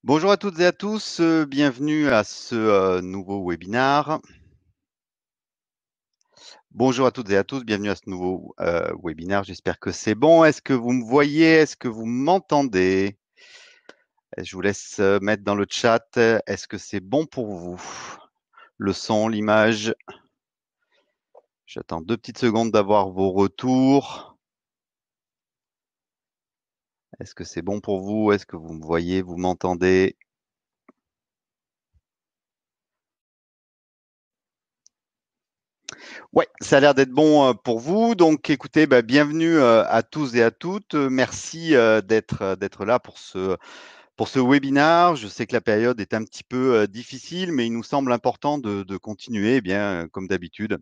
Bonjour à toutes et à tous, bienvenue à ce nouveau webinaire. Bonjour à toutes et à tous, bienvenue à ce nouveau webinaire. J'espère que c'est bon. Est-ce que vous me voyez? Est-ce que vous m'entendez? Je vous laisse mettre dans le chat. Est-ce que c'est bon pour vous? Le son, l'image. J'attends 2 petites secondes d'avoir vos retours. Est-ce que c'est bon pour vous? Est-ce que vous me voyez? Vous m'entendez? Ouais, ça a l'air d'être bon pour vous. Donc, écoutez, bienvenue à tous et à toutes. Merci d'être là pour ce webinaire. Je sais que la période est un petit peu difficile, mais il nous semble important de continuer, eh bien, comme d'habitude,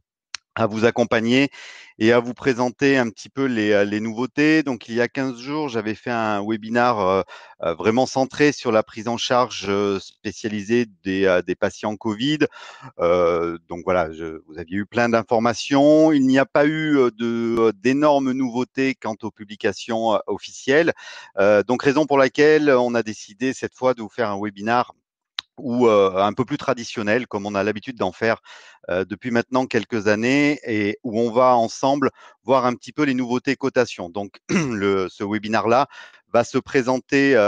à vous accompagner et à vous présenter un petit peu les nouveautés. Donc, il y a 15 jours, j'avais fait un webinaire vraiment centré sur la prise en charge spécialisée des patients Covid. Donc voilà, vous aviez eu plein d'informations. Il n'y a pas eu d'énormes nouveautés quant aux publications officielles. Donc raison pour laquelle on a décidé cette fois de vous faire un webinaire ou un peu plus traditionnel, comme on a l'habitude d'en faire depuis maintenant quelques années, et où on va ensemble voir un petit peu les nouveautés cotations. Donc, ce webinaire-là va se présenter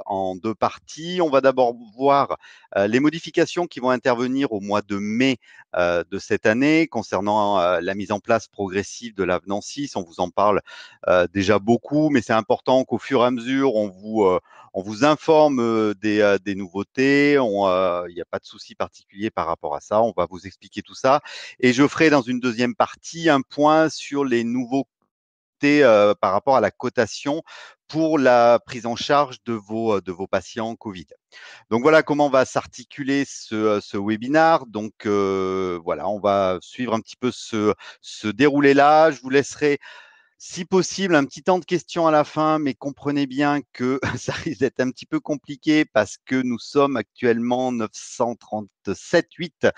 en deux parties. On va d'abord voir les modifications qui vont intervenir au mois de mai de cette année concernant la mise en place progressive de l'avenant 6. On vous en parle déjà beaucoup, mais c'est important qu'au fur et à mesure, on vous informe des nouveautés. Il n'y a pas de souci particulier par rapport à ça. On va vous expliquer tout ça. Et je ferai dans une deuxième partie un point sur les nouveautés par rapport à la cotation pour la prise en charge de vos patients Covid. Donc voilà comment va s'articuler ce webinaire. Donc voilà, on va suivre un petit peu ce déroulé-là. Je vous laisserai si possible, un petit temps de questions à la fin, mais comprenez bien que ça risque d'être un petit peu compliqué parce que nous sommes actuellement 937,8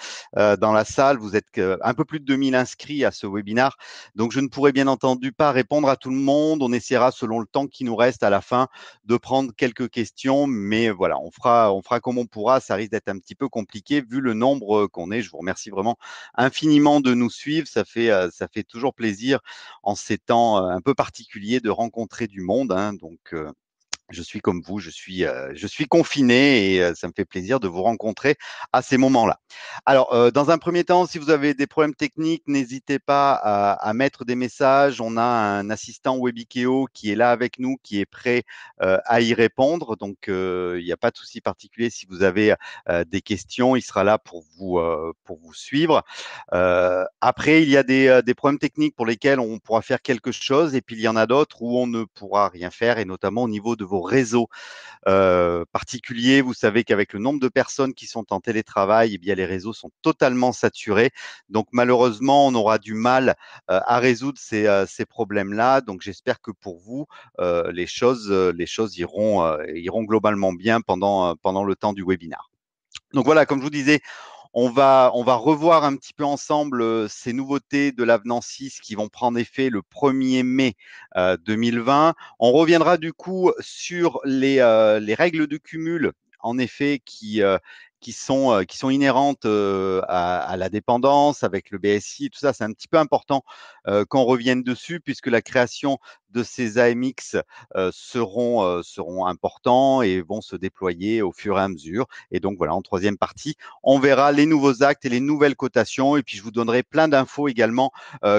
dans la salle. Vous êtes un peu plus de 2000 inscrits à ce webinaire. Donc, je ne pourrai bien entendu pas répondre à tout le monde. On essaiera, selon le temps qui nous reste à la fin, de prendre quelques questions. Mais voilà, on fera comme on pourra. Ça risque d'être un petit peu compliqué vu le nombre qu'on est. Je vous remercie vraiment infiniment de nous suivre. Ça fait toujours plaisir en ces temps un peu particuliers de rencontrer du monde. Hein, donc, je suis comme vous, je suis confiné et ça me fait plaisir de vous rencontrer à ces moments-là. Alors, dans un premier temps, si vous avez des problèmes techniques, n'hésitez pas à mettre des messages. On a un assistant Webikeo qui est là avec nous, qui est prêt à y répondre. Donc, il n'y a pas de souci particulier. Si vous avez des questions, il sera là pour vous suivre. Après, il y a des problèmes techniques pour lesquels on pourra faire quelque chose, et puis il y en a d'autres où on ne pourra rien faire, et notamment au niveau de vos réseaux particuliers. Vous savez qu'avec le nombre de personnes qui sont en télétravail, eh bien, les réseaux sont totalement saturés. Donc malheureusement, on aura du mal à résoudre ces problèmes-là. Donc j'espère que pour vous, les choses iront globalement bien pendant le temps du webinaire. Donc voilà, comme je vous disais, on va revoir un petit peu ensemble ces nouveautés de l'avenant 6 qui vont prendre effet le 1er mai 2020. On reviendra du coup sur les règles de cumul, en effet, qui sont inhérentes à la dépendance avec le BSI et tout ça. C'est un petit peu important qu'on revienne dessus puisque la création de ces AMX seront importants et vont se déployer au fur et à mesure. Et donc voilà, en troisième partie, on verra les nouveaux actes et les nouvelles cotations. Et puis, je vous donnerai plein d'infos également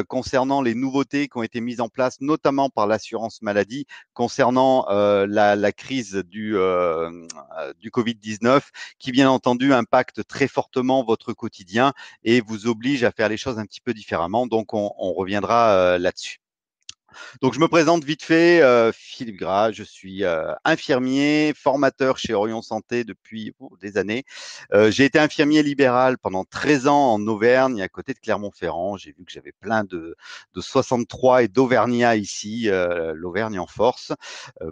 concernant les nouveautés qui ont été mises en place, notamment par l'assurance maladie, concernant la crise du Covid-19, qui, bien entendu, impacte très fortement votre quotidien et vous oblige à faire les choses un petit peu différemment. Donc, on reviendra là-dessus. Donc, je me présente vite fait, Philippe Gras, je suis infirmier, formateur chez Orion Santé depuis des années. J'ai été infirmier libéral pendant 13 ans en Auvergne, à côté de Clermont-Ferrand. J'ai vu que j'avais plein de 63 et d'Auvergnats ici, l'Auvergne en force.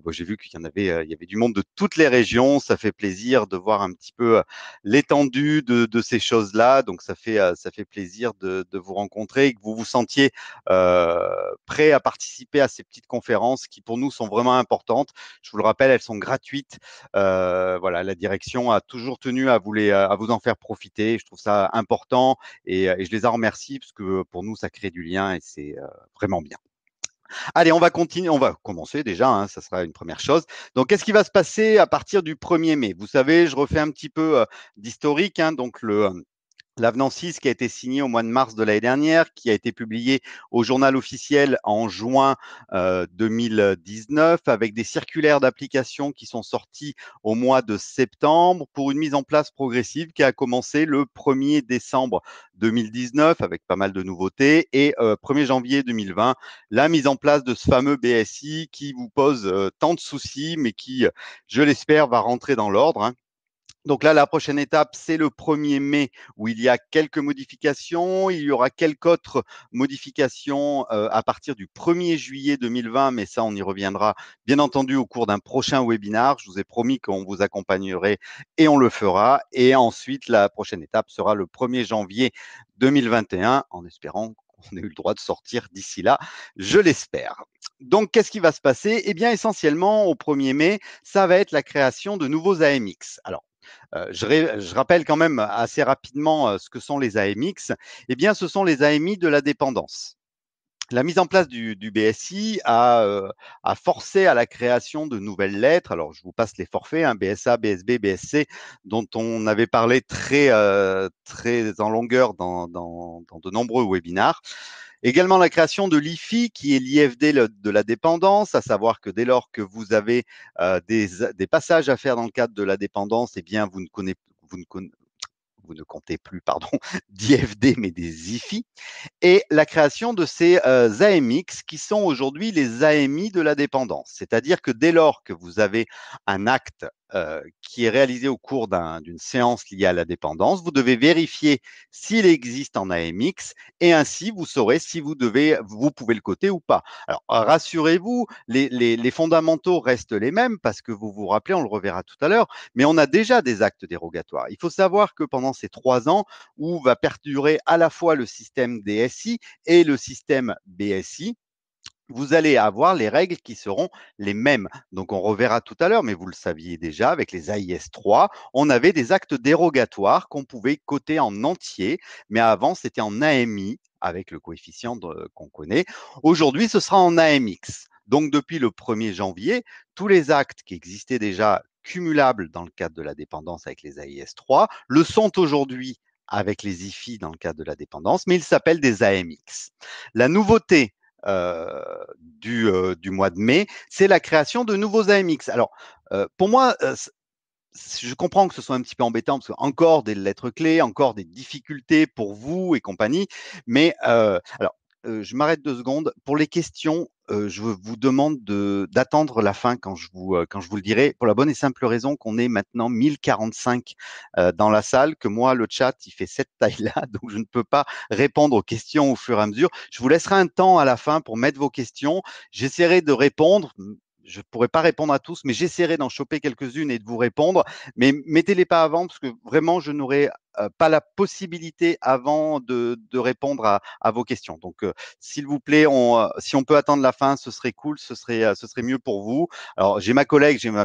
J'ai vu il y avait du monde de toutes les régions. Ça fait plaisir de voir un petit peu l'étendue de ces choses-là. Donc, ça fait plaisir de vous rencontrer et que vous vous sentiez prêt à participer participer à ces petites conférences qui, pour nous, sont vraiment importantes. Je vous le rappelle, elles sont gratuites. Voilà, la direction a toujours tenu à vous en faire profiter. Je trouve ça important et je les en remercie parce que pour nous, ça crée du lien et c'est vraiment bien. Allez, on va continuer, on va commencer déjà, hein, ça sera une première chose. Donc, qu'est-ce qui va se passer à partir du 1er mai? Vous savez, je refais un petit peu d'historique. Hein, donc, l'avenant 6 qui a été signé au mois de mars de l'année dernière, qui a été publié au journal officiel en juin 2019, avec des circulaires d'application qui sont sortis au mois de septembre pour une mise en place progressive qui a commencé le 1er décembre 2019 avec pas mal de nouveautés et 1er janvier 2020, la mise en place de ce fameux BSI qui vous pose tant de soucis, mais qui, je l'espère, va rentrer dans l'ordre. Hein. Donc là, la prochaine étape, c'est le 1er mai où il y a quelques modifications. Il y aura quelques autres modifications à partir du 1er juillet 2020, mais ça, on y reviendra bien entendu au cours d'un prochain webinaire. Je vous ai promis qu'on vous accompagnerait et on le fera. Et ensuite, la prochaine étape sera le 1er janvier 2021, en espérant qu'on ait eu le droit de sortir d'ici là, je l'espère. Donc, qu'est-ce qui va se passer? Eh bien, essentiellement, au 1er mai, ça va être la création de nouveaux AMX. Alors, je rappelle quand même assez rapidement ce que sont les AMX. Eh bien, ce sont les AMI de la dépendance. La mise en place du BSI a forcé à la création de nouvelles lettres. Alors, je vous passe les forfaits, hein, BSA, BSB, BSC, dont on avait parlé très en longueur dans de nombreux webinaires. Également la création de l'IFI, qui est l'IFD de la dépendance, à savoir que dès lors que vous avez des passages à faire dans le cadre de la dépendance, eh bien, vous ne comptez plus, pardon, d'IFD, mais des IFI et la création de ces AMX qui sont aujourd'hui les AMI de la dépendance. C'est-à-dire que dès lors que vous avez un acte qui est réalisé au cours d'une séance liée à la dépendance, vous devez vérifier s'il existe en AMX et ainsi vous saurez si vous pouvez le coter ou pas. Alors rassurez-vous, les fondamentaux restent les mêmes parce que vous vous rappelez, on le reverra tout à l'heure, mais on a déjà des actes dérogatoires. Il faut savoir que pendant ces 3 ans, où va perdurer à la fois le système DSI et le système BSI, vous allez avoir les règles qui seront les mêmes. Donc, on reverra tout à l'heure, mais vous le saviez déjà, avec les AIS 3, on avait des actes dérogatoires qu'on pouvait coter en entier, mais avant, c'était en AMI, avec le coefficient qu'on connaît. Aujourd'hui, ce sera en AMX. Donc, depuis le 1er janvier, tous les actes qui existaient déjà cumulables dans le cadre de la dépendance avec les AIS 3 le sont aujourd'hui avec les IFI dans le cadre de la dépendance, mais ils s'appellent des AMX. La nouveauté du mois de mai, c'est la création de nouveaux AMX. Alors, pour moi, je comprends que ce soit un petit peu embêtant parce que encore des lettres clés, encore des difficultés pour vous et compagnie, mais alors, je m'arrête 2 secondes. Pour les questions, je vous demande d'attendre la fin quand je vous le dirai, pour la bonne et simple raison qu'on est maintenant 1045 dans la salle, que moi, le chat, il fait cette taille-là, donc je ne peux pas répondre aux questions au fur et à mesure. Je vous laisserai un temps à la fin pour mettre vos questions. J'essaierai de répondre. Je ne pourrai pas répondre à tous, mais j'essaierai d'en choper quelques-unes et de vous répondre. Mais mettez-les pas avant, parce que vraiment, je n'aurai pas la possibilité avant de répondre à vos questions. Donc, s'il vous plaît, si on peut attendre la fin, ce serait cool, ce serait mieux pour vous. Alors, j'ai ma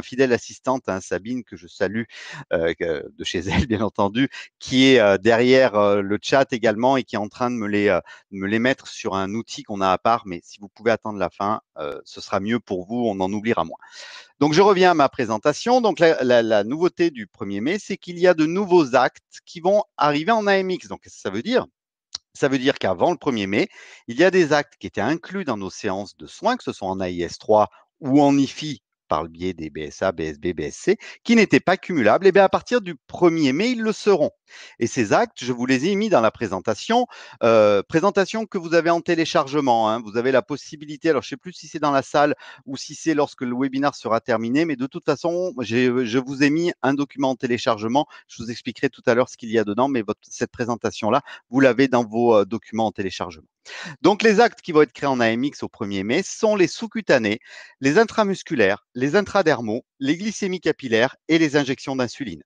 fidèle assistante, hein, Sabine, que je salue de chez elle, bien entendu, qui est derrière le chat également et qui est en train de me les mettre sur un outil qu'on a à part. Mais si vous pouvez attendre la fin, ce sera mieux pour vous, on en oubliera moins. Donc, je reviens à ma présentation. Donc, la nouveauté du 1er mai, c'est qu'il y a de nouveaux actes qui vont arriver en AMX. Donc, qu'est-ce que ça veut dire? Ça veut dire qu'avant le 1er mai, il y a des actes qui étaient inclus dans nos séances de soins, que ce soit en AIS 3 ou en IFI par le biais des BSA, BSB, BSC, qui n'étaient pas cumulables. Et bien, à partir du 1er mai, ils le seront. Et ces actes, je vous les ai mis dans la présentation que vous avez en téléchargement. Hein. Vous avez la possibilité, alors je ne sais plus si c'est dans la salle ou si c'est lorsque le webinaire sera terminé, mais de toute façon, je vous ai mis un document en téléchargement. Je vous expliquerai tout à l'heure ce qu'il y a dedans, mais cette présentation-là, vous l'avez dans vos documents en téléchargement. Donc, les actes qui vont être créés en AMX au 1er mai sont les sous-cutanés, les intramusculaires, les intradermaux, les glycémies capillaires et les injections d'insuline.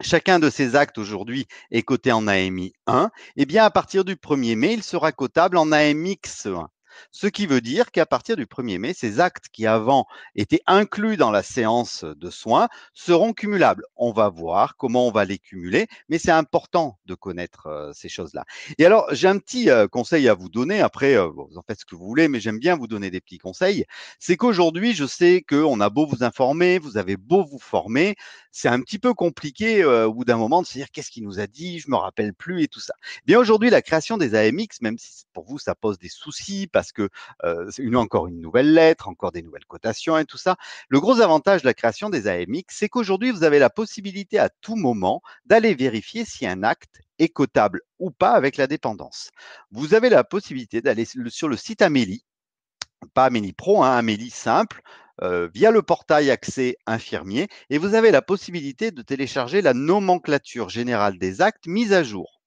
Chacun de ces actes aujourd'hui est coté en AMI 1. Et bien, à partir du 1er mai, il sera cotable en AMX 1. Ce qui veut dire qu'à partir du 1er mai, ces actes qui avant étaient inclus dans la séance de soins seront cumulables. On va voir comment on va les cumuler, mais c'est important de connaître ces choses-là. Et alors, j'ai un petit conseil à vous donner. Après, bon, vous en faites ce que vous voulez, mais j'aime bien vous donner des petits conseils. C'est qu'aujourd'hui, je sais qu'on a beau vous informer, vous avez beau vous former, c'est un petit peu compliqué au bout d'un moment de se dire qu'est-ce qu'il nous a dit, je me rappelle plus et tout ça. Bien aujourd'hui, la création des AMX, même si pour vous ça pose des soucis parce que c'est encore une nouvelle lettre, encore des nouvelles cotations et tout ça. Le gros avantage de la création des AMX, c'est qu'aujourd'hui, vous avez la possibilité à tout moment d'aller vérifier si un acte est cotable ou pas avec la dépendance. Vous avez la possibilité d'aller sur le site Amélie, pas Amélie Pro, hein, Amélie simple, via le portail accès infirmier, et vous avez la possibilité de télécharger la nomenclature générale des actes mise à jour.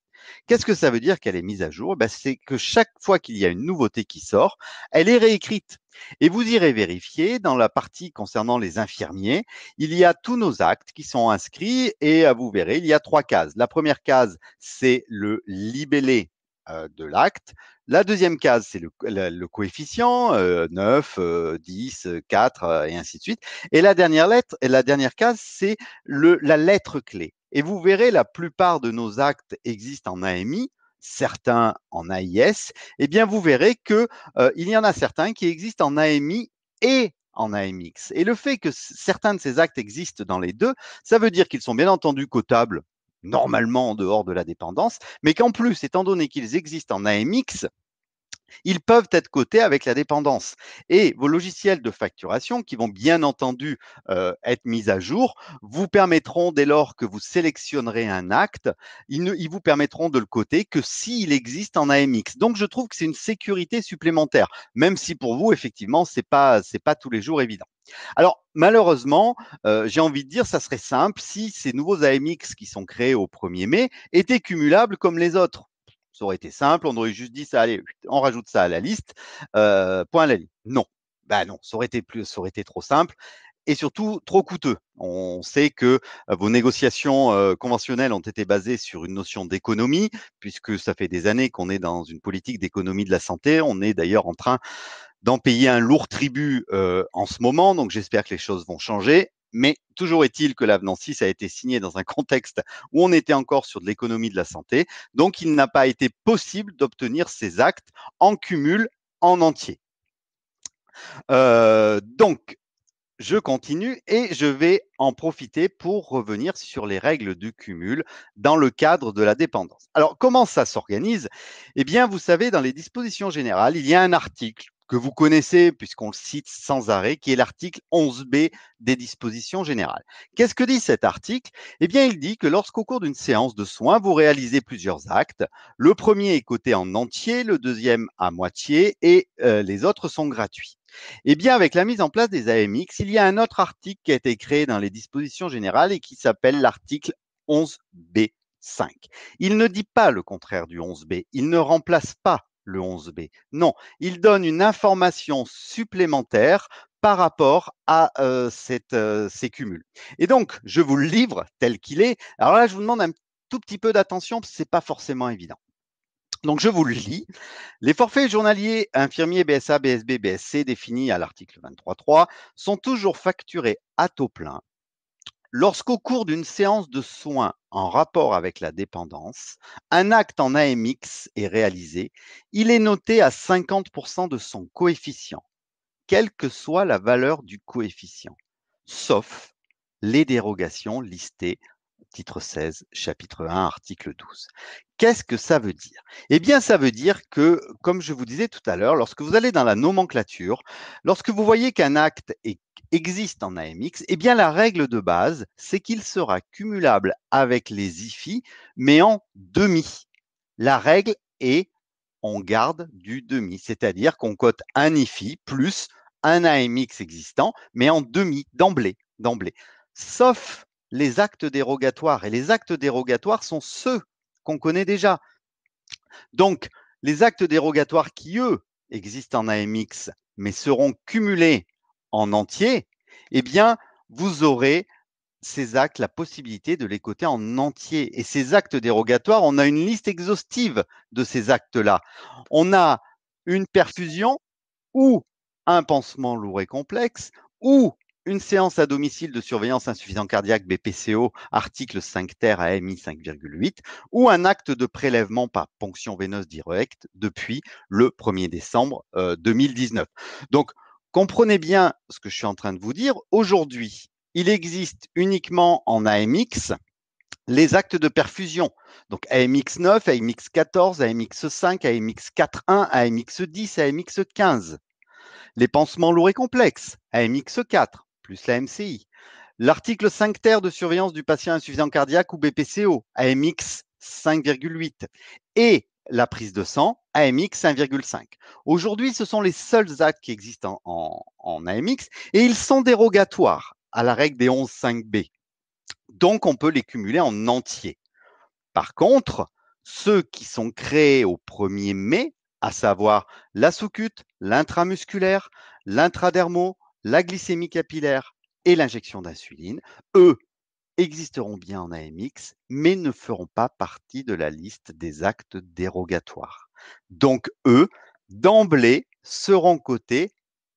Qu'est-ce que ça veut dire qu'elle est mise à jour? C'est que chaque fois qu'il y a une nouveauté qui sort, elle est réécrite. Et vous irez vérifier dans la partie concernant les infirmiers, il y a tous nos actes qui sont inscrits et vous verrez, il y a 3 cases. La première case, c'est le libellé de l'acte. La deuxième case, c'est le coefficient, 9, 10, 4 et ainsi de suite. Et la dernière case, c'est la lettre clé. Et vous verrez, la plupart de nos actes existent en AMI, certains en AIS. Eh bien, vous verrez que il y en a certains qui existent en AMI et en AMX. Et le fait que certains de ces actes existent dans les deux, ça veut dire qu'ils sont bien entendu cotables normalement en dehors de la dépendance, mais qu'en plus, étant donné qu'ils existent en AMX, ils peuvent être cotés avec la dépendance. Et vos logiciels de facturation, qui vont bien entendu être mis à jour, vous permettront, dès lors que vous sélectionnerez un acte, ils vous permettront de le coter que s'il existe en AMX. Donc, je trouve que c'est une sécurité supplémentaire, même si pour vous, effectivement, c'est pas tous les jours évident. Alors, malheureusement, j'ai envie de dire, ça serait simple si ces nouveaux AMX qui sont créés au 1er mai étaient cumulables comme les autres. Ça aurait été simple, on aurait juste dit ça, allez, on rajoute ça à la liste, point à la ligne. Non, ben non, ça aurait été trop simple et surtout trop coûteux. On sait que vos négociations conventionnelles ont été basées sur une notion d'économie, puisque ça fait des années qu'on est dans une politique d'économie de la santé. On est d'ailleurs en train d'en payer un lourd tribut en ce moment, donc j'espère que les choses vont changer. Mais toujours est-il que l'avenant 6 a été signé dans un contexte où on était encore sur de l'économie de la santé, donc il n'a pas été possible d'obtenir ces actes en cumul en entier. Donc, je continue et je vais en profiter pour revenir sur les règles du cumul dans le cadre de la dépendance. Alors, comment ça s'organise? Eh bien, vous savez, dans les dispositions générales, il y a un article que vous connaissez puisqu'on le cite sans arrêt, qui est l'article 11b des dispositions générales. Qu'est-ce que dit cet article? Eh bien, il dit que lorsqu'au cours d'une séance de soins, vous réalisez plusieurs actes, le premier est coté en entier, le deuxième à moitié et les autres sont gratuits. Eh bien, avec la mise en place des AMX, il y a un autre article qui a été créé dans les dispositions générales et qui s'appelle l'article 11b5. Il ne dit pas le contraire du 11b, il ne remplace pas le 11b. Non, il donne une information supplémentaire par rapport à ces cumuls. Et donc, je vous le livre tel qu'il est. Alors là, je vous demande un tout petit peu d'attention parce que ce n'est pas forcément évident. Donc, je vous le lis. Les forfaits journaliers infirmiers BSA, BSB, BSC définis à l'article 23.3 sont toujours facturés à taux plein lorsqu'au cours d'une séance de soins en rapport avec la dépendance, un acte en AMX est réalisé, il est noté à 50% de son coefficient, quelle que soit la valeur du coefficient, sauf les dérogations listées titre 16, chapitre 1, article 12. Qu'est-ce que ça veut dire? Eh bien, ça veut dire que, comme je vous disais tout à l'heure, lorsque vous allez dans la nomenclature, lorsque vous voyez qu'un acte existe en AMX, eh bien, la règle de base, c'est qu'il sera cumulable avec les IFI, mais en demi. La règle est on garde du demi, c'est-à-dire qu'on cote un IFI plus un AMX existant, mais en demi, d'emblée. Sauf les actes dérogatoires. Et les actes dérogatoires sont ceux qu'on connaît déjà. Donc, les actes dérogatoires qui, eux, existent en AMX, mais seront cumulés en entier, eh bien, vous aurez ces actes, la possibilité de les coter en entier. Et ces actes dérogatoires, on a une liste exhaustive de ces actes-là. On a une perfusion ou un pansement lourd et complexe ou une séance à domicile de surveillance insuffisant cardiaque BPCO, article 5 ter AMI 5,8, ou un acte de prélèvement par ponction veineuse directe depuis le 1er décembre 2019. Donc, comprenez bien ce que je suis en train de vous dire. Aujourd'hui, il existe uniquement en AMX les actes de perfusion. Donc AMX 9, AMX 14, AMX 5, AMX 4.1, AMX 10, AMX 15. Les pansements lourds et complexes, AMX 4, plus la MCI. L'article 5 ter de surveillance du patient insuffisant cardiaque ou BPCO, AMX 5,8. Et la prise de sang, AMX 1,5. Aujourd'hui, ce sont les seuls actes qui existent en AMX et ils sont dérogatoires à la règle des 11,5B. Donc, on peut les cumuler en entier. Par contre, ceux qui sont créés au 1er mai, à savoir la sous-cute, l'intramusculaire, l'intradermo, la glycémie capillaire et l'injection d'insuline, eux existeront bien en AMX, mais ne feront pas partie de la liste des actes dérogatoires. Donc, eux, d'emblée, seront cotés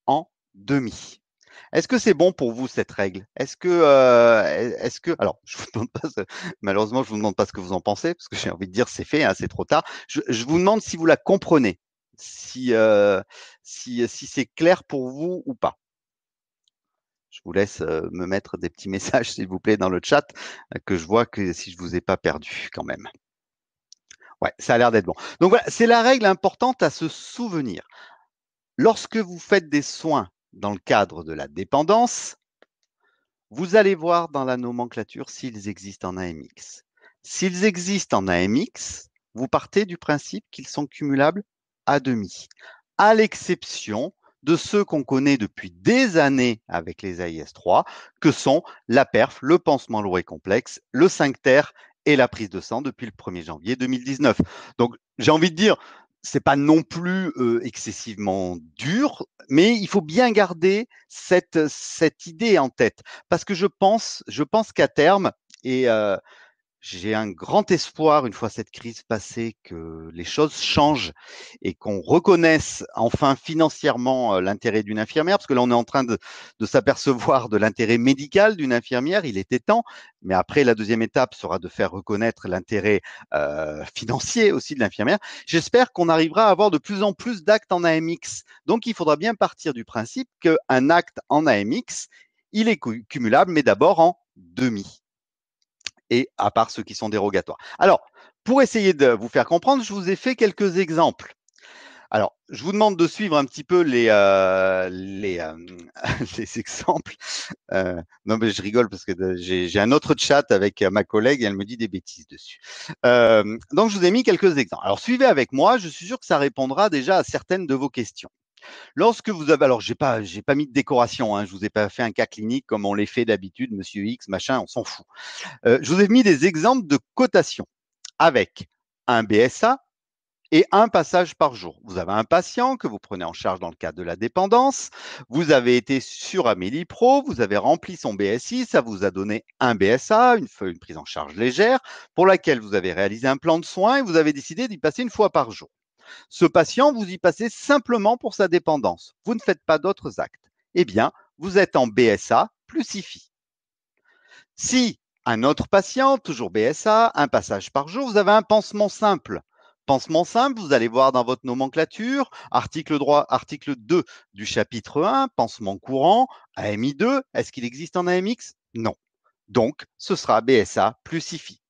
en demi. Est-ce que c'est bon pour vous cette règle? Alors, je vous demande pas, malheureusement, je vous demande pas ce que vous en pensez, parce que j'ai envie de dire c'est fait, hein, c'est trop tard. Je vous demande si vous la comprenez, si c'est clair pour vous ou pas. Je vous laisse me mettre des petits messages, s'il vous plaît, dans le chat, que je vois que si je vous ai pas perdu quand même. Ouais, ça a l'air d'être bon. Donc voilà, c'est la règle importante à se souvenir. Lorsque vous faites des soins dans le cadre de la dépendance, vous allez voir dans la nomenclature s'ils existent en AMX. S'ils existent en AMX, vous partez du principe qu'ils sont cumulables à demi, à l'exception de ceux qu'on connaît depuis des années avec les AIS3, que sont la perf, le pansement lourd et complexe, le 5 ter et la prise de sang depuis le 1er janvier 2019. Donc, j'ai envie de dire, c'est pas non plus excessivement dur, mais il faut bien garder cette idée en tête, parce que je pense qu'à terme, et j'ai un grand espoir, une fois cette crise passée, que les choses changent et qu'on reconnaisse enfin financièrement l'intérêt d'une infirmière, parce que là, on est en train de s'apercevoir de l'intérêt médical d'une infirmière, il était temps, mais après, la deuxième étape sera de faire reconnaître l'intérêt financier aussi de l'infirmière. J'espère qu'on arrivera à avoir de plus en plus d'actes en AMX. Donc, il faudra bien partir du principe qu'un acte en AMX, il est cumulable, mais d'abord en demi, et à part ceux qui sont dérogatoires. Alors, pour essayer de vous faire comprendre, je vous ai fait quelques exemples. Alors, je vous demande de suivre un petit peu les exemples. Non, mais je rigole parce que j'ai un autre chat avec ma collègue et elle me dit des bêtises dessus. Donc, je vous ai mis quelques exemples. Alors, suivez avec moi. Je suis sûr que ça répondra déjà à certaines de vos questions. Lorsque vous avez, alors j'ai pas mis de décoration, hein, je vous ai pas fait un cas clinique comme on les fait d'habitude, Monsieur X, machin, on s'en fout. Je vous ai mis des exemples de cotation avec un BSA et un passage par jour. Vous avez un patient que vous prenez en charge dans le cadre de la dépendance, vous avez été sur Amélie Pro, vous avez rempli son BSI, ça vous a donné un BSA, une prise en charge légère, pour laquelle vous avez réalisé un plan de soins et vous avez décidé d'y passer une fois par jour. Ce patient, vous y passez simplement pour sa dépendance. Vous ne faites pas d'autres actes. Eh bien, vous êtes en BSA plus IFI. Si un autre patient, toujours BSA, un passage par jour, vous avez un pansement simple. Pansement simple, vous allez voir dans votre nomenclature, article 2 du chapitre 1, pansement courant, AMI 2, est-ce qu'il existe en AMX? Non. Donc, ce sera BSA plus IFI.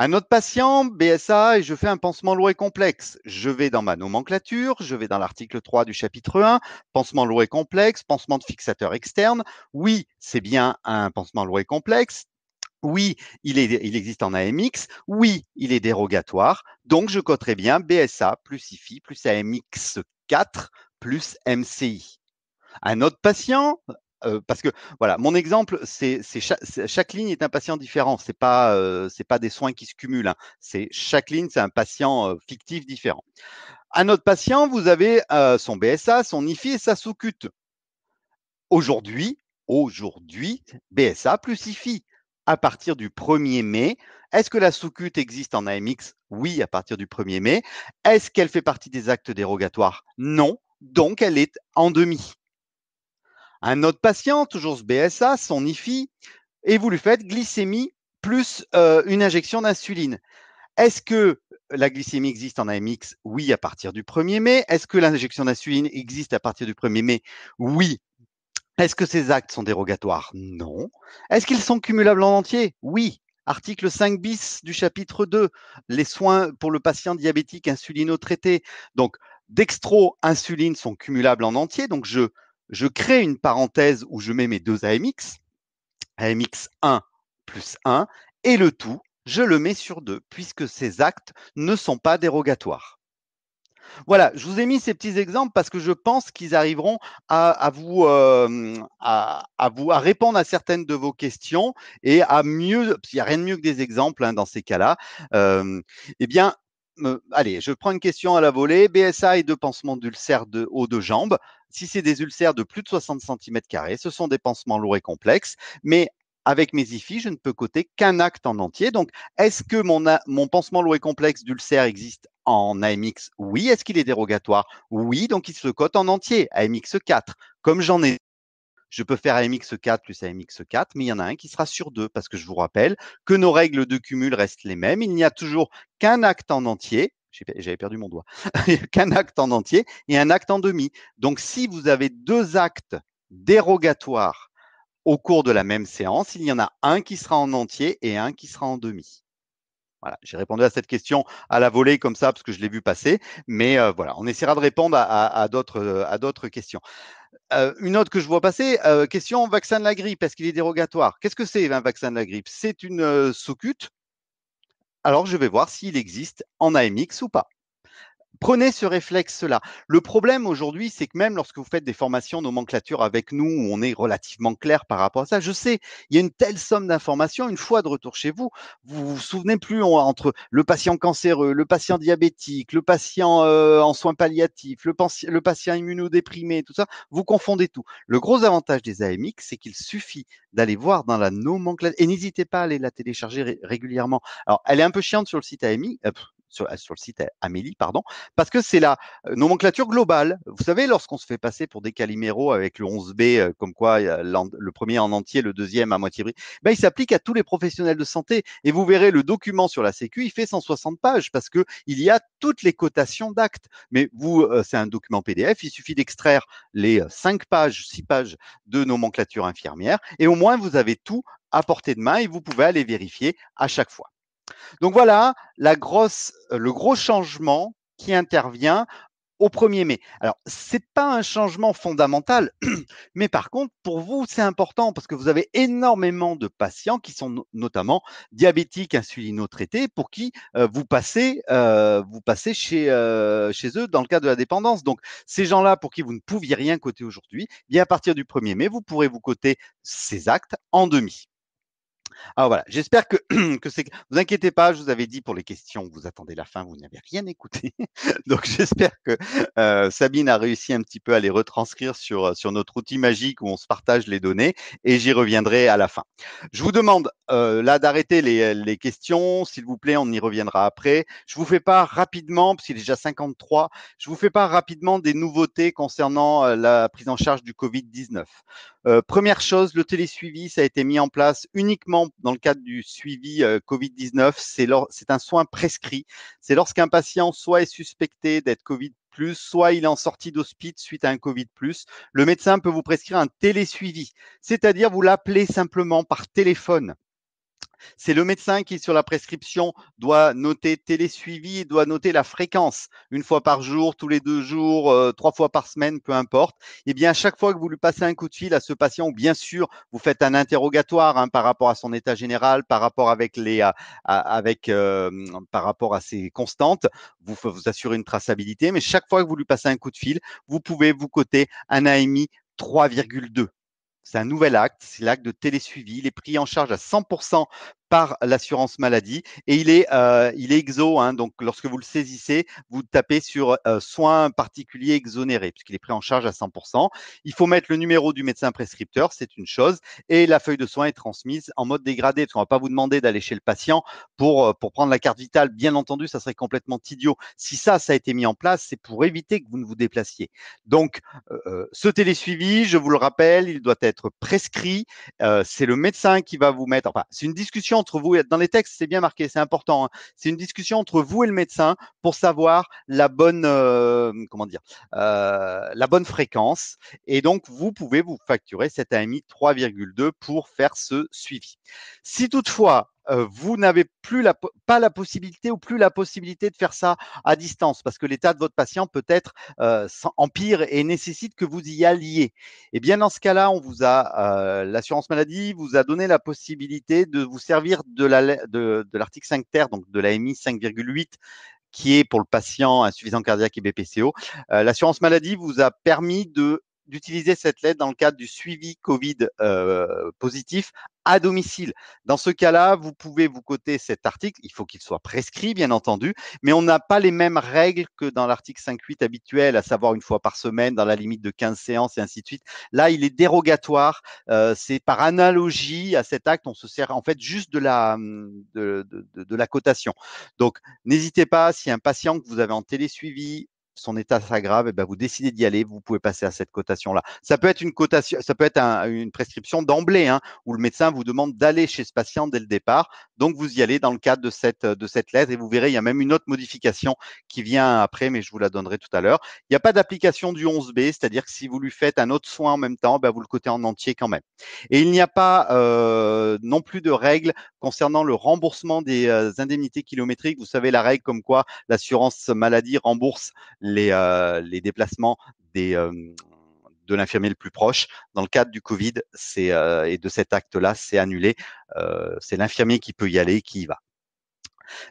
Un autre patient, BSA, et je fais un pansement lourd et complexe. Je vais dans ma nomenclature, je vais dans l'article 3 du chapitre 1, pansement lourd et complexe, pansement de fixateur externe. Oui, c'est bien un pansement lourd et complexe. Oui, il existe en AMX. Oui, il est dérogatoire. Donc, je coterai bien BSA plus IFI plus AMX 4 plus MCI. Un autre patient, parce que voilà, mon exemple, c'est chaque ligne est un patient différent. C'est pas des soins qui se cumulent, hein. C'est chaque ligne, c'est un patient fictif différent. Un autre patient, vous avez son BSA, son IFI et sa sous-cute. Aujourd'hui, BSA plus IFI. à partir du 1er mai. Est-ce que la sous-cut existe en AMX? Oui, à partir du 1er mai. Est-ce qu'elle fait partie des actes dérogatoires? Non. Donc, elle est en demi. Un autre patient, toujours ce BSA, son IFI, et vous lui faites glycémie plus une injection d'insuline. Est-ce que la glycémie existe en AMX? Oui, à partir du 1er mai. Est-ce que l'injection d'insuline existe à partir du 1er mai? Oui. Est-ce que ces actes sont dérogatoires? Non. Est-ce qu'ils sont cumulables en entier? Oui. Article 5 bis du chapitre 2, les soins pour le patient diabétique insulino-traité. Donc, dextro, insuline sont cumulables en entier. Donc, je crée une parenthèse où je mets mes deux AMX, AMX 1 plus 1, et le tout, je le mets sur 2, puisque ces actes ne sont pas dérogatoires. Voilà, je vous ai mis ces petits exemples parce que je pense qu'ils arriveront à répondre à certaines de vos questions et à mieux, parce qu'il n'y a rien de mieux que des exemples dans ces cas-là. Euh, eh bien, allez, je prends une question à la volée. BSA et deux pansements d'ulcères de haut de jambe. Si c'est des ulcères de plus de 60 cm², ce sont des pansements lourds et complexes, mais avec mes IFI, je ne peux coter qu'un acte en entier. Donc, est-ce que mon pansement lourd et complexe d'ulcère existe en AMX? Oui. Est-ce qu'il est dérogatoire? Oui. Donc, il se cote en entier, AMX 4. Comme j'en ai, je peux faire AMX 4 plus AMX 4, mais il y en a un qui sera sur 2 parce que je vous rappelle que nos règles de cumul restent les mêmes. Il n'y a toujours qu'un acte en entier. J'avais perdu mon doigt. Qu'un acte en entier et un acte en demi. Donc, si vous avez deux actes dérogatoires au cours de la même séance, il y en a un qui sera en entier et un qui sera en demi. Voilà, j'ai répondu à cette question à la volée comme ça parce que je l'ai vu passer, mais voilà, on essaiera de répondre à d'autres questions. Une autre que je vois passer, question vaccin de la grippe, est-ce qu'il est dérogatoire? Qu'est-ce que c'est un vaccin de la grippe? C'est une sous-cut. Alors je vais voir s'il existe en AMX ou pas. Prenez ce réflexe-là. Le problème aujourd'hui, c'est que même lorsque vous faites des formations nomenclature avec nous, où on est relativement clair par rapport à ça, je sais, il y a une telle somme d'informations, une fois de retour chez vous, vous vous souvenez plus entre le patient cancéreux, le patient diabétique, le patient en soins palliatifs, le patient immunodéprimé, tout ça, vous confondez tout. Le gros avantage des AMX, c'est qu'il suffit d'aller voir dans la nomenclature, et n'hésitez pas à aller la télécharger régulièrement. Alors, elle est un peu chiante sur le site AMI, sur le site Amélie, pardon, parce que c'est la nomenclature globale. Vous savez, lorsqu'on se fait passer pour des caliméros avec le 11B, comme quoi le premier en entier, le deuxième à moitié bris, ben, il s'applique à tous les professionnels de santé. Et vous verrez, le document sur la Sécu, il fait 160 pages parce que il y a toutes les cotations d'actes. Mais vous, c'est un document PDF, il suffit d'extraire les 5 pages, 6 pages de nomenclature infirmière et au moins vous avez tout à portée de main et vous pouvez aller vérifier à chaque fois. Donc voilà le gros changement qui intervient au 1er mai. Alors, ce n'est pas un changement fondamental, mais par contre, pour vous, c'est important parce que vous avez énormément de patients qui sont notamment diabétiques insulino-traités pour qui vous passez chez eux dans le cadre de la dépendance. Donc, ces gens-là pour qui vous ne pouviez rien coter aujourd'hui, bien à partir du 1er mai, vous pourrez vous coter ces actes en demi. Alors voilà, j'espère que c'est. Vous inquiétez pas, je vous avais dit pour les questions, vous attendez la fin, vous n'avez rien écouté. Donc j'espère que Sabine a réussi un petit peu à les retranscrire sur notre outil magique où on se partage les données et j'y reviendrai à la fin. Je vous demande là d'arrêter les questions, s'il vous plaît, on y reviendra après. Je vous fais part rapidement, parce qu'il est déjà 53, je vous fais part rapidement des nouveautés concernant la prise en charge du Covid-19. Première chose, le télésuivi, ça a été mis en place uniquement dans le cadre du suivi Covid-19. C'est un soin prescrit. C'est lorsqu'un patient soit est suspecté d'être Covid+, soit il est en sortie d'hospice suite à un Covid+, le médecin peut vous prescrire un télésuivi. C'est-à-dire vous l'appelez simplement par téléphone. C'est le médecin qui, sur la prescription, doit noter télésuivi et doit noter la fréquence. Une fois par jour, tous les 2 jours, 3 fois par semaine, peu importe. Et bien, à chaque fois que vous lui passez un coup de fil à ce patient, ou bien sûr, vous faites un interrogatoire par rapport à son état général, par rapport par rapport à ses constantes, vous assurez une traçabilité. Mais chaque fois que vous lui passez un coup de fil, vous pouvez vous coter un AMI 3,2. C'est un nouvel acte, c'est l'acte de télésuivi. Il est pris en charge à 100% par l'assurance maladie et il est exo, hein, donc lorsque vous le saisissez, vous tapez sur soins particuliers exonérés puisqu'il est pris en charge à 100%. Il faut mettre le numéro du médecin prescripteur, c'est une chose, et la feuille de soins est transmise en mode dégradé parce qu'on ne va pas vous demander d'aller chez le patient pour prendre la carte vitale. Bien entendu, ça serait complètement idiot. Si ça a été mis en place, c'est pour éviter que vous ne vous déplaciez. Donc, ce télésuivi, je vous le rappelle, il doit être prescrit. C'est le médecin qui va vous mettre. Enfin, c'est une discussion entre vous. Dans les textes, c'est bien marqué, c'est important, hein. C'est une discussion entre vous et le médecin pour savoir la bonne, comment dire, la bonne fréquence. Et donc, vous pouvez vous facturer cet AMI 3,2 pour faire ce suivi. Si toutefois, vous n'avez pas la possibilité ou plus la possibilité de faire ça à distance parce que l'état de votre patient peut être empire et nécessite que vous y alliez. Et bien dans ce cas-là, l'assurance maladie vous a donné la possibilité de vous servir de l'article 5 ter, donc de l'AMI 5,8 qui est pour le patient insuffisant cardiaque et BPCO. L'assurance maladie vous a permis d'utiliser cette lettre dans le cadre du suivi Covid positif à domicile. Dans ce cas-là, vous pouvez vous coter cet article. Il faut qu'il soit prescrit, bien entendu, mais on n'a pas les mêmes règles que dans l'article 5.8 habituel, à savoir une fois par semaine, dans la limite de 15 séances et ainsi de suite. Là, il est dérogatoire. C'est par analogie à cet acte, on se sert en fait juste de la cotation. Donc, n'hésitez pas, si un patient que vous avez en télésuivi, son état s'aggrave, et ben vous décidez d'y aller, vous pouvez passer à cette cotation-là. Ça peut être une cotation, ça peut être une prescription d'emblée, hein, où le médecin vous demande d'aller chez ce patient dès le départ. Donc vous y allez dans le cadre de cette lettre et vous verrez, il y a même une autre modification qui vient après, mais je vous la donnerai tout à l'heure. Il n'y a pas d'application du 11B, c'est-à-dire que si vous lui faites un autre soin en même temps, ben vous le cotez en entier quand même. Et il n'y a pas non plus de règles concernant le remboursement des indemnités kilométriques. Vous savez la règle comme quoi l'assurance maladie rembourse les déplacements de l'infirmier le plus proche. Dans le cadre du Covid, et de cet acte-là, c'est annulé. C'est l'infirmier qui peut y aller, qui y va.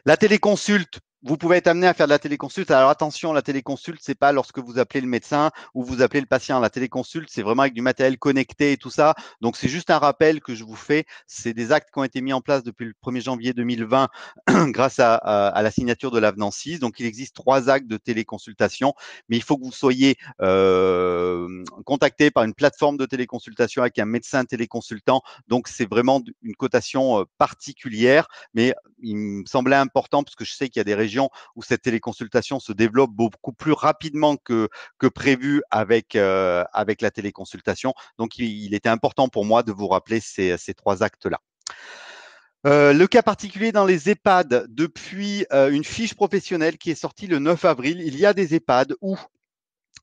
La téléconsulte, vous pouvez être amené à faire de la téléconsulte. Alors attention, la téléconsulte, c'est pas lorsque vous appelez le médecin ou vous appelez le patient. La téléconsulte, c'est vraiment avec du matériel connecté et tout ça. Donc c'est juste un rappel que je vous fais. C'est des actes qui ont été mis en place depuis le 1er janvier 2020 grâce à la signature de l'avenant 6. Donc il existe 3 actes de téléconsultation, mais il faut que vous soyez contacté par une plateforme de téléconsultation avec un médecin téléconsultant. Donc c'est vraiment une cotation particulière, mais il me semblait important parce que je sais qu'il y a des régions où cette téléconsultation se développe beaucoup plus rapidement que prévu avec la téléconsultation. Donc, il était important pour moi de vous rappeler ces 3 actes-là. Le cas particulier dans les EHPAD, depuis une fiche professionnelle qui est sortie le 9 avril, il y a des EHPAD où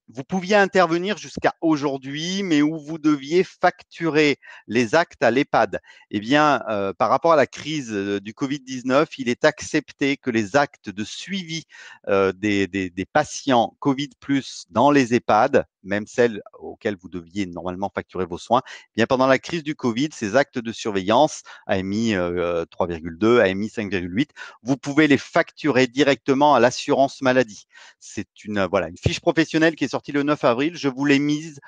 vous pouviez intervenir jusqu'à aujourd'hui, mais où vous deviez facturer les actes à l'EHPAD. Eh bien, par rapport à la crise du Covid-19, il est accepté que les actes de suivi des patients Covid plus dans les EHPAD, même celles auxquelles vous deviez normalement facturer vos soins, eh bien pendant la crise du Covid, ces actes de surveillance, AMI 3,2, AMI 5,8, vous pouvez les facturer directement à l'assurance maladie. C'est une fiche professionnelle qui est sortie le 9 avril. Je vous l'ai mise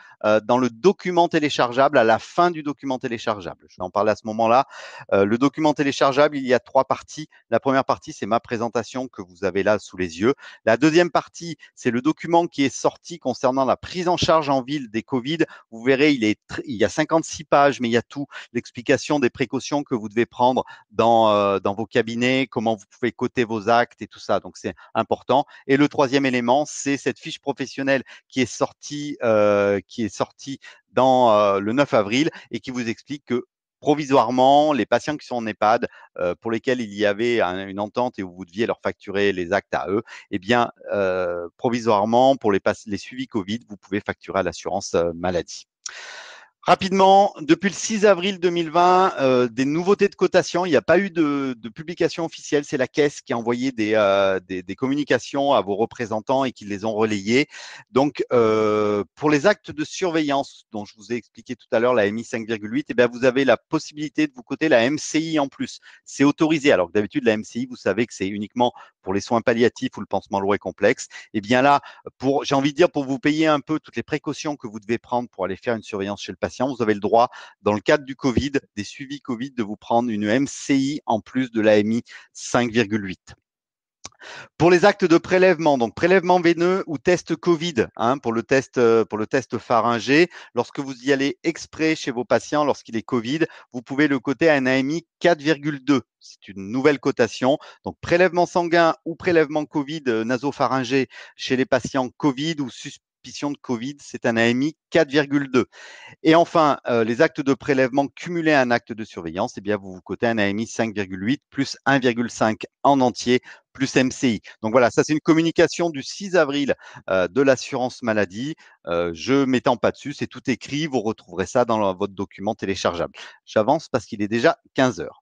dans le document téléchargeable à la fin du document téléchargeable. Je vais en parler à ce moment-là. Le document téléchargeable, il y a 3 parties. La première partie, c'est ma présentation que vous avez là sous les yeux. La deuxième partie, c'est le document qui est sorti concernant la prise en charge en ville des Covid. Vous verrez, il y a 56 pages, mais il y a tout, l'explication des précautions que vous devez prendre dans vos cabinets, comment vous pouvez coter vos actes et tout ça. Donc, c'est important. Et le troisième élément, c'est cette fiche professionnelle qui est sortie dans le 9 avril et qui vous explique que provisoirement, les patients qui sont en EHPAD, pour lesquels il y avait une entente et où vous deviez leur facturer les actes à eux, eh bien, provisoirement, pour les suivis Covid, vous pouvez facturer à l'assurance maladie. Rapidement, depuis le 6 avril 2020, des nouveautés de cotation. Il n'y a pas eu de publication officielle. C'est la Caisse qui a envoyé des communications à vos représentants et qui les ont relayées. Donc, pour les actes de surveillance dont je vous ai expliqué tout à l'heure, la MI 5,8, eh bien, vous avez la possibilité de vous coter la MCI en plus. C'est autorisé. Alors que d'habitude, la MCI, vous savez que c'est uniquement pour les soins palliatifs ou le pansement lourd et complexe. Eh bien là, j'ai envie de dire, pour vous payer un peu toutes les précautions que vous devez prendre pour aller faire une surveillance chez le patient, patients, vous avez le droit, dans le cadre du Covid, des suivis Covid, de vous prendre une MCI en plus de l'AMI 5,8. Pour les actes de prélèvement, donc prélèvement veineux ou test Covid, pour le test pharyngé, lorsque vous y allez exprès chez vos patients, lorsqu'il est Covid, vous pouvez le coter à un AMI 4,2. C'est une nouvelle cotation. Donc prélèvement sanguin ou prélèvement Covid nasopharyngé chez les patients Covid ou suspicion de Covid, c'est un AMI 4,2. Et enfin, les actes de prélèvement cumulés à un acte de surveillance, eh bien, vous vous cotez un AMI 5,8 plus 1,5 en entier plus MCI. Donc voilà, ça c'est une communication du 6 avril de l'assurance maladie. Je m'étends pas dessus, c'est tout écrit, vous retrouverez ça dans votre document téléchargeable. J'avance parce qu'il est déjà 15 heures.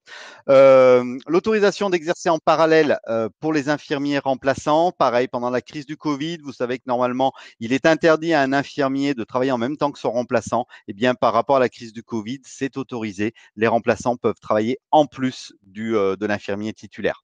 L'autorisation d'exercer en parallèle pour les infirmiers remplaçants, pareil, pendant la crise du Covid, vous savez que normalement, il est interdit à un infirmier de travailler en même temps que son remplaçant. Eh bien, par rapport à la crise du Covid, c'est autorisé. Les remplaçants peuvent travailler en plus de l'infirmier titulaire.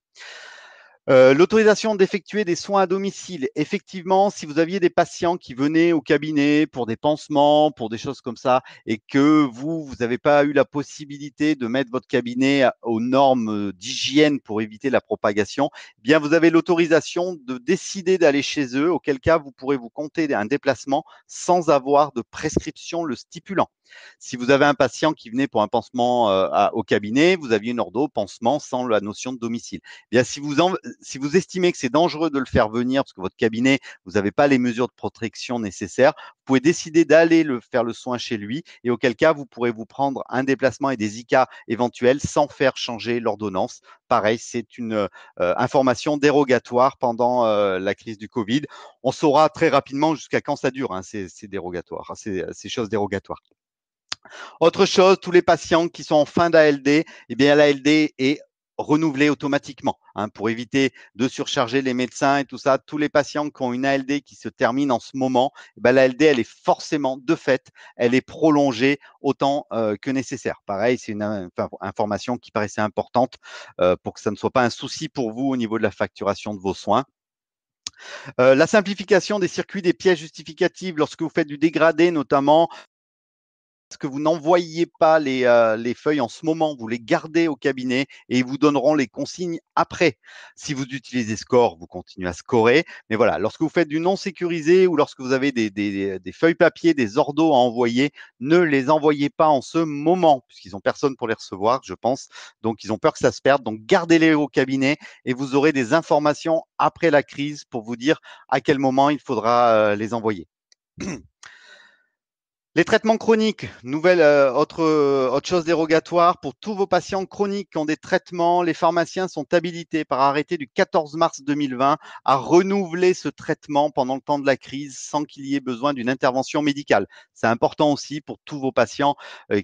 L'autorisation d'effectuer des soins à domicile. Effectivement, si vous aviez des patients qui venaient au cabinet pour des pansements, pour des choses comme ça, et que vous n'avez pas eu la possibilité de mettre votre cabinet aux normes d'hygiène pour éviter la propagation, eh bien vous avez l'autorisation de décider d'aller chez eux, auquel cas vous pourrez vous compter un déplacement sans avoir de prescription le stipulant. Si vous avez un patient qui venait pour un pansement au cabinet, vous aviez une ordo pansement sans la notion de domicile. Eh bien, si vous estimez que c'est dangereux de le faire venir parce que votre cabinet, vous n'avez pas les mesures de protection nécessaires, vous pouvez décider d'aller faire le soin chez lui et auquel cas, vous pourrez vous prendre un déplacement et des ICA éventuels sans faire changer l'ordonnance. Pareil, c'est une information dérogatoire pendant la crise du Covid. On saura très rapidement jusqu'à quand ça dure, hein, ces dérogatoires, ces choses dérogatoires. Autre chose, tous les patients qui sont en fin d'ALD, eh bien l'ALD est renouvelée automatiquement pour éviter de surcharger les médecins et tout ça. Tous les patients qui ont une ALD qui se termine en ce moment, eh bien, l'ALD, elle est forcément, de fait, elle est prolongée autant que nécessaire. Pareil, c'est une information qui paraissait importante pour que ça ne soit pas un souci pour vous au niveau de la facturation de vos soins. La simplification des circuits des pièces justificatives lorsque vous faites du dégradé notamment, que vous n'envoyez pas les feuilles en ce moment, vous les gardez au cabinet et ils vous donneront les consignes après. Si vous utilisez Score, vous continuez à scorer. Mais voilà, lorsque vous faites du non sécurisé ou lorsque vous avez des feuilles papier, des ordos à envoyer, ne les envoyez pas en ce moment, puisqu'ils n'ont personne pour les recevoir, je pense. Donc, ils ont peur que ça se perde. Donc, gardez-les au cabinet et vous aurez des informations après la crise pour vous dire à quel moment il faudra les envoyer. Les traitements chroniques, autre chose dérogatoire pour tous vos patients chroniques qui ont des traitements, les pharmaciens sont habilités par arrêté du 14 mars 2020 à renouveler ce traitement pendant le temps de la crise sans qu'il y ait besoin d'une intervention médicale. C'est important aussi pour tous vos patients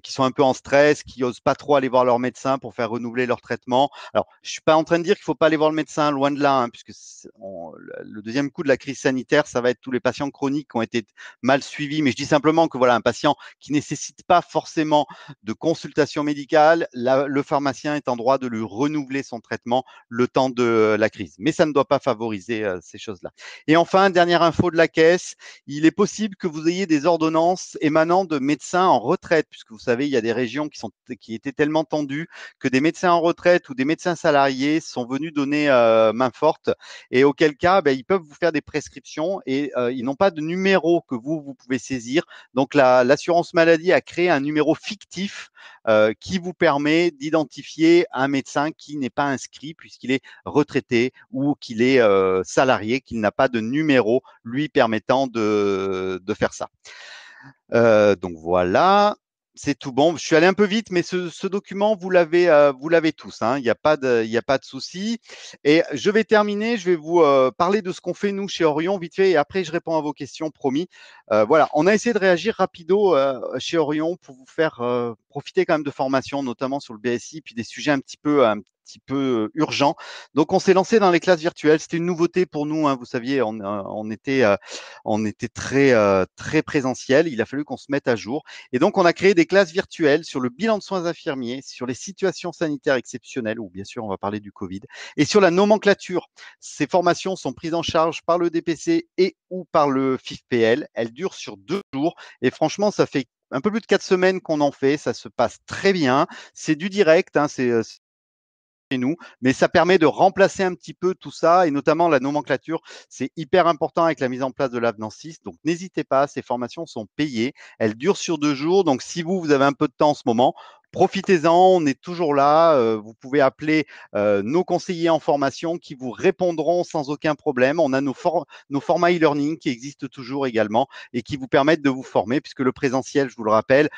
qui sont un peu en stress, qui n'osent pas trop aller voir leur médecin pour faire renouveler leur traitement. Alors, je suis pas en train de dire qu'il faut pas aller voir le médecin, loin de là, puisque le deuxième coup de la crise sanitaire, ça va être tous les patients chroniques qui ont été mal suivi, mais je dis simplement que voilà, un patient qui nécessite pas forcément de consultation médicale, le pharmacien est en droit de lui renouveler son traitement le temps de la crise. Mais ça ne doit pas favoriser ces choses-là. Et enfin, dernière info de la caisse, il est possible que vous ayez des ordonnances émanant de médecins en retraite, puisque vous savez, il y a des régions qui étaient tellement tendues que des médecins en retraite ou des médecins salariés sont venus donner main forte et auquel cas, ils peuvent vous faire des prescriptions et ils n'ont pas de numéro que vous pouvez saisir. Donc, l'assurance maladie a créé un numéro fictif qui vous permet d'identifier un médecin qui n'est pas inscrit puisqu'il est retraité ou qu'il est salarié, qu'il n'a pas de numéro lui permettant de faire ça. Donc voilà, c'est tout bon. Je suis allé un peu vite, mais ce document, vous l'avez tous. Il n'y a pas de souci. Et je vais terminer. Je vais vous parler de ce qu'on fait nous chez Orion vite fait, et après je réponds à vos questions, promis. Voilà, on a essayé de réagir rapido chez Orion pour vous faire profiter quand même de formations, notamment sur le BSI, puis des sujets un petit peu urgents. Donc on s'est lancé dans les classes virtuelles. C'était une nouveauté pour nous. Vous saviez, on était très présentiel. Il a fallu qu'on se mette à jour. Et donc, on a créé des classes virtuelles sur le bilan de soins infirmiers, sur les situations sanitaires exceptionnelles, où bien sûr, on va parler du Covid, et sur la nomenclature. Ces formations sont prises en charge par le DPC et ou par le FIFPL. Elles durent sur 2 jours. Et franchement, ça fait un peu plus de 4 semaines qu'on en fait, ça se passe très bien. C'est du direct, hein, c'est chez nous, mais ça permet de remplacer un petit peu tout ça et notamment la nomenclature. C'est hyper important avec la mise en place de l'avenant 6. Donc, n'hésitez pas, ces formations sont payées. Elles durent sur 2 jours. Donc, si vous avez un peu de temps en ce moment, profitez-en. On est toujours là. Vous pouvez appeler nos conseillers en formation qui vous répondront sans aucun problème. On a nos formats e-learning qui existent toujours également et qui vous permettent de vous former puisque le présentiel, je vous le rappelle,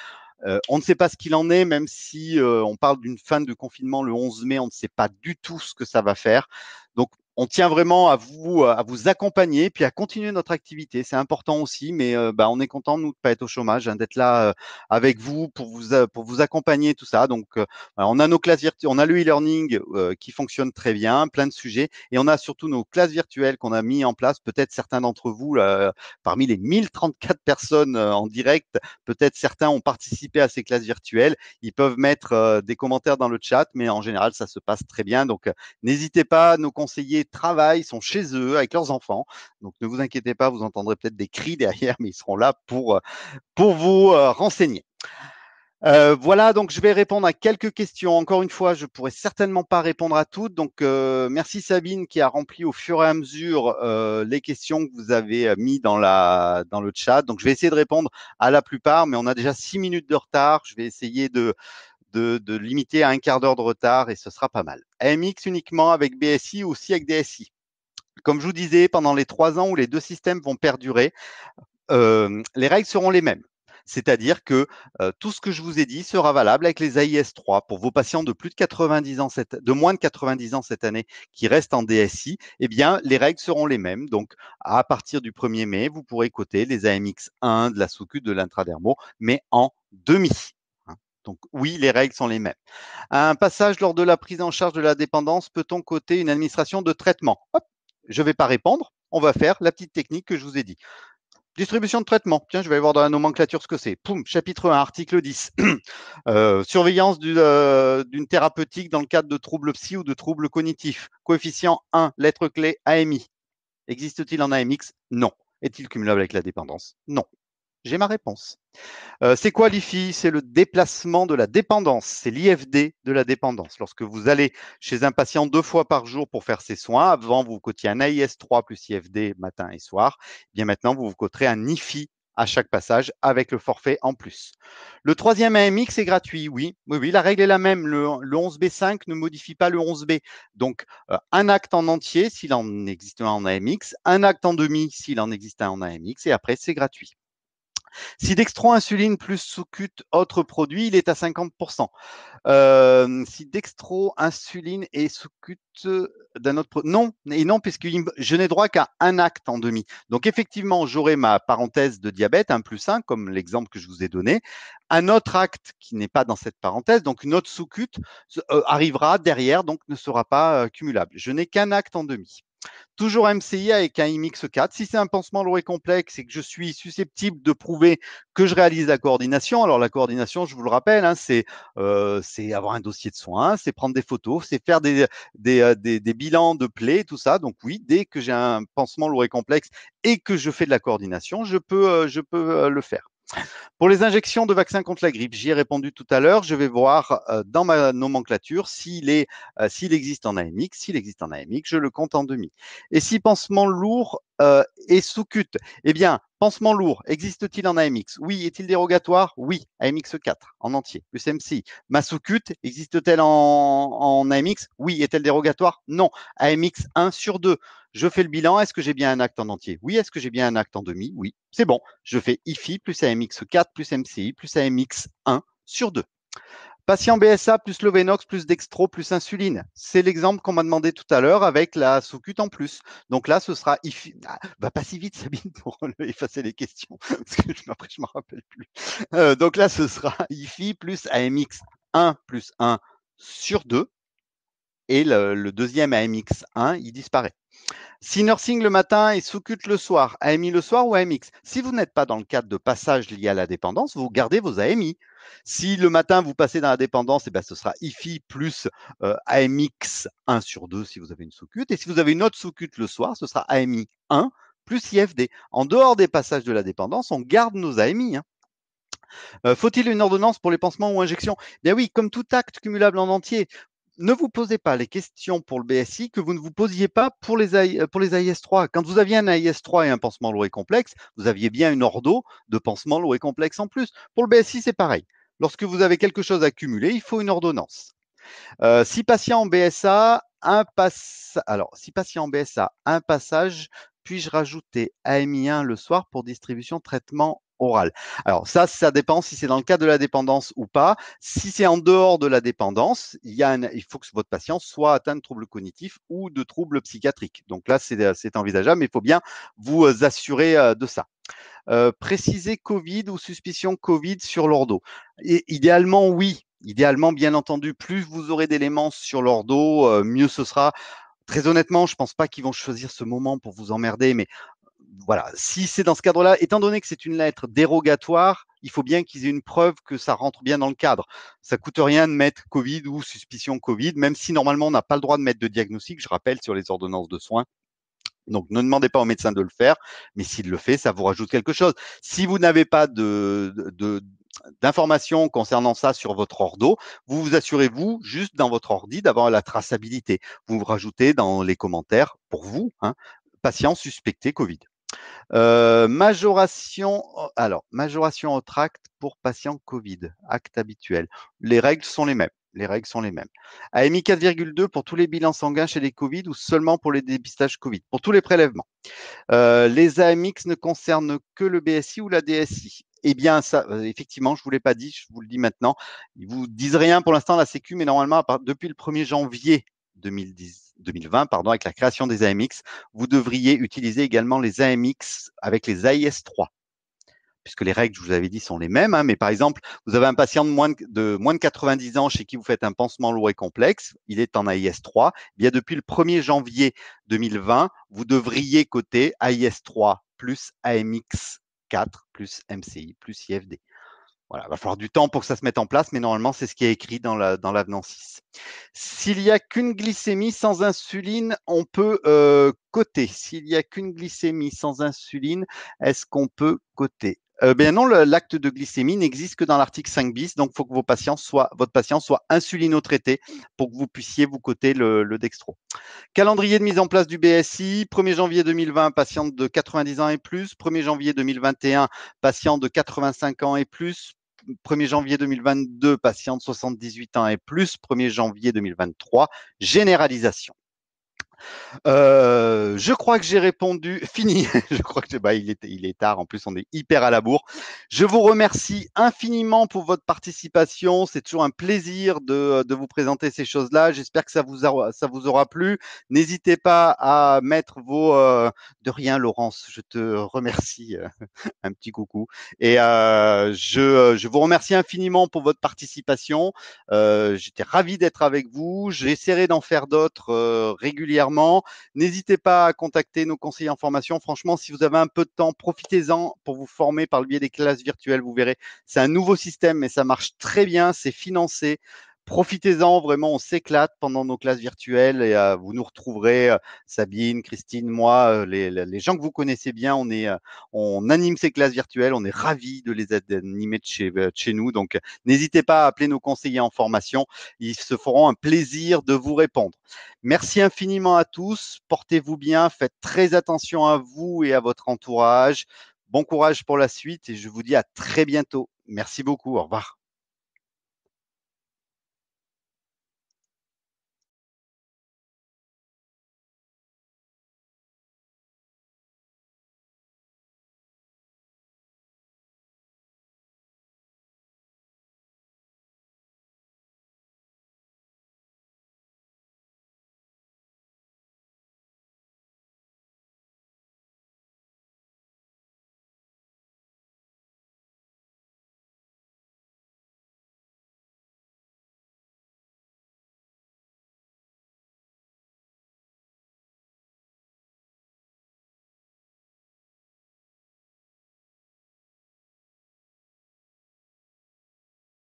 on ne sait pas ce qu'il en est, même si on parle d'une fin de confinement le 11 mai, on ne sait pas du tout ce que ça va faire. Donc, on tient vraiment à vous accompagner, puis à continuer notre activité. C'est important aussi, mais on est content, nous, de ne pas être au chômage, hein, d'être là avec vous pour vous accompagner, tout ça. Donc, voilà, on a nos classes virtuelles, on a le e-learning qui fonctionne très bien, plein de sujets, et on a surtout nos classes virtuelles qu'on a mis en place. Peut-être certains d'entre vous, là, parmi les 1034 personnes en direct, peut-être certains ont participé à ces classes virtuelles. Ils peuvent mettre des commentaires dans le chat, mais en général, ça se passe très bien. Donc, n'hésitez pas, nos conseillers travaillent, sont chez eux avec leurs enfants. Donc, ne vous inquiétez pas, vous entendrez peut-être des cris derrière, mais ils seront là pour vous renseigner. Voilà, donc je vais répondre à quelques questions. Encore une fois, je pourrais certainement pas répondre à toutes. Donc, merci Sabine qui a rempli au fur et à mesure les questions que vous avez mis dans le chat. Donc, je vais essayer de répondre à la plupart, mais on a déjà 6 minutes de retard. Je vais essayer de limiter à un quart d'heure de retard et ce sera pas mal. AMX uniquement avec BSI ou aussi avec DSI. Comme je vous disais, pendant les 3 ans où les deux systèmes vont perdurer, les règles seront les mêmes. C'est-à-dire que tout ce que je vous ai dit sera valable avec les AIS 3 pour vos patients de plus de 90 ans, de moins de 90 ans cette année qui restent en DSI. Eh bien, les règles seront les mêmes. Donc, à partir du 1er mai, vous pourrez coter les AMX 1 de la sous-cute de l'intradermo, mais en demi. Donc, oui, les règles sont les mêmes. Un passage lors de la prise en charge de la dépendance, peut-on coter une administration de traitement? Hop, je ne vais pas répondre. On va faire la petite technique que je vous ai dit. Distribution de traitement. Tiens, je vais aller voir dans la nomenclature ce que c'est. Poum, chapitre 1, article 10. Surveillance d'une thérapeutique dans le cadre de troubles psy ou de troubles cognitifs. Coefficient 1, lettre clé AMI. Existe-t-il en AMX? Non. Est-il cumulable avec la dépendance? Non. J'ai ma réponse. C'est quoi l'IFI? C'est le déplacement de la dépendance. C'est l'IFD de la dépendance. Lorsque vous allez chez un patient 2 fois par jour pour faire ses soins, avant vous cotiez un AIS 3 plus IFD matin et soir, eh bien maintenant vous coterez un IFI à chaque passage avec le forfait en plus. Le troisième AMX est gratuit, oui. Oui, oui, la règle est la même. Le 11B5 ne modifie pas le 11B. Donc, un acte en entier s'il en existe un en AMX, un acte en demi s'il en existe un en AMX, et après, c'est gratuit. Si dextro-insuline plus sous-cute autre produit, il est à 50%. Si dextro-insuline est sous-cute d'un autre produit, non, et non, puisque je n'ai droit qu'à un acte en demi. Donc, effectivement, j'aurai ma parenthèse de diabète, 1 plus 1, comme l'exemple que je vous ai donné. Un autre acte qui n'est pas dans cette parenthèse, donc une autre sous-cute, arrivera derrière, donc ne sera pas cumulable. Je n'ai qu'un acte en demi. Toujours MCI avec un IMX4. Si c'est un pansement lourd et complexe et que je suis susceptible de prouver que je réalise la coordination, alors la coordination, je vous le rappelle, hein, c'est avoir un dossier de soins, c'est prendre des photos, c'est faire des bilans de plaies, tout ça. Donc oui, dès que j'ai un pansement lourd et complexe et que je fais de la coordination, je peux le faire. Pour les injections de vaccins contre la grippe, j'y ai répondu tout à l'heure. Je vais voir dans ma nomenclature s'il existe en AMX. S'il existe en AMX, je le compte en demi. Et si pansement lourd est sous-cute, eh bien, pansement lourd, existe-t-il en AMX? Oui. Est-il dérogatoire? Oui. AMX 4 en entier, plus MCI. Ma sous-cute, existe-t-elle en AMX? Oui. Est-elle dérogatoire? Non. AMX 1 sur 2. Je fais le bilan. Est-ce que j'ai bien un acte en entier? Oui. Est-ce que j'ai bien un acte en demi? Oui. C'est bon. Je fais IFI plus AMX 4 plus MCI plus AMX 1 sur 2. Patient BSA plus Lovenox plus dextro plus insuline. C'est l'exemple qu'on m'a demandé tout à l'heure avec la sous-cute en plus. Donc là, ce sera IFI. Va pas si vite, Sabine, pour effacer les questions, parce que après, je ne me rappelle plus. Donc là, ce sera IFI plus AMX 1 plus 1 sur 2. Et le deuxième AMX 1, il disparaît. Si nursing le matin et sous-cute le soir, AMI le soir ou AMX? Si vous n'êtes pas dans le cadre de passage lié à la dépendance, vous gardez vos AMI. Si le matin vous passez dans la dépendance, eh ben, ce sera IFI plus AMX 1 sur 2 si vous avez une sous-cute. Et si vous avez une autre sous-cute le soir, ce sera AMI 1 plus IFD. En dehors des passages de la dépendance, on garde nos AMI. Hein. Faut-il une ordonnance pour les pansements ou injections? Bien oui, comme tout acte cumulable en entier, ne vous posez pas les questions pour le BSI que vous ne vous posiez pas pour les AIS3. Quand vous aviez un AIS3 et un pansement lourd et complexe, vous aviez bien une ordo de pansement lourd et complexe en plus. Pour le BSI, c'est pareil. Lorsque vous avez quelque chose à cumuler, il faut une ordonnance. Si patient en BSA, si patient en BSA, un passage, puis-je rajouter AMI1 le soir pour distribution traitement oral? Alors ça dépend si c'est dans le cadre de la dépendance ou pas. Si c'est en dehors de la dépendance, il faut que votre patient soit atteint de troubles cognitifs ou de troubles psychiatriques. Donc là, c'est envisageable, mais il faut bien vous assurer de ça. Préciser Covid ou suspicion Covid sur l'ordo. Et idéalement, oui. Idéalement, bien entendu, plus vous aurez d'éléments sur l'ordo, mieux ce sera. Très honnêtement, je ne pense pas qu'ils vont choisir ce moment pour vous emmerder, mais voilà, si c'est dans ce cadre-là, étant donné que c'est une lettre dérogatoire, il faut bien qu'ils aient une preuve que ça rentre bien dans le cadre. Ça coûte rien de mettre Covid ou suspicion Covid, même si normalement on n'a pas le droit de mettre de diagnostic, je rappelle, sur les ordonnances de soins. Donc, ne demandez pas au médecin de le faire, mais s'il le fait, ça vous rajoute quelque chose. Si vous n'avez pas d'informations concernant ça sur votre ordo, vous vous assurez, vous, juste dans votre ordi, d'avoir la traçabilité. Vous vous rajoutez dans les commentaires, pour vous, hein, patient suspecté Covid. Majoration au tract pour patient Covid, acte habituel. Les règles sont les mêmes. Les règles sont les mêmes. AMI 4,2 pour tous les bilans sanguins chez les Covid ou seulement pour les dépistages Covid? Pour tous les prélèvements. Les AMX ne concernent que le BSI ou la DSI? Eh bien, ça, effectivement, je ne vous l'ai pas dit, je vous le dis maintenant. Ils vous disent rien pour l'instant, la Sécu, mais normalement, depuis le 1er janvier 2020, avec la création des AMX, vous devriez utiliser également les AMX avec les AIS3, puisque les règles, je vous avais dit, sont les mêmes. Mais par exemple, vous avez un patient de moins de 90 ans chez qui vous faites un pansement lourd et complexe, il est en AIS3. Bien, depuis le 1er janvier 2020, vous devriez coter AIS3 plus AMX 4 plus MCI plus IFD. Voilà, il va falloir du temps pour que ça se mette en place, mais normalement, c'est ce qui est écrit dans l'avenant 6. S'il n'y a qu'une glycémie sans insuline, on peut coter. S'il n'y a qu'une glycémie sans insuline, est-ce qu'on peut coter? Ben non, l'acte de glycémie n'existe que dans l'article 5 bis, donc il faut que votre patient soit insulinotraité pour que vous puissiez vous coter le dextro. Calendrier de mise en place du BSI, 1er janvier 2020, patiente de 90 ans et plus, 1er janvier 2021, patient de 85 ans et plus, 1er janvier 2022, patient de 78 ans et plus, 1er janvier 2023, généralisation. Je crois que j'ai répondu. Fini. Je crois que il est tard. En plus, on est hyper à la bourre. Je vous remercie infiniment pour votre participation. C'est toujours un plaisir de vous présenter ces choses-là. J'espère que ça vous aura plu. N'hésitez pas à mettre vos de rien, Laurence. Je te remercie. Un petit coucou. Et je vous remercie infiniment pour votre participation. J'étais ravi d'être avec vous. J'essaierai d'en faire d'autres régulièrement. N'hésitez pas à contacter nos conseillers en formation. Franchement, si vous avez un peu de temps, profitez-en pour vous former par le biais des classes virtuelles. Vous verrez, c'est un nouveau système, mais ça marche très bien. C'est financé. Profitez-en, vraiment, on s'éclate pendant nos classes virtuelles et vous nous retrouverez, Sabine, Christine, moi, les gens que vous connaissez bien, on anime ces classes virtuelles, on est ravis de les animer de chez nous. Donc, n'hésitez pas à appeler nos conseillers en formation, ils se feront un plaisir de vous répondre. Merci infiniment à tous, portez-vous bien, faites très attention à vous et à votre entourage. Bon courage pour la suite et je vous dis à très bientôt. Merci beaucoup, au revoir.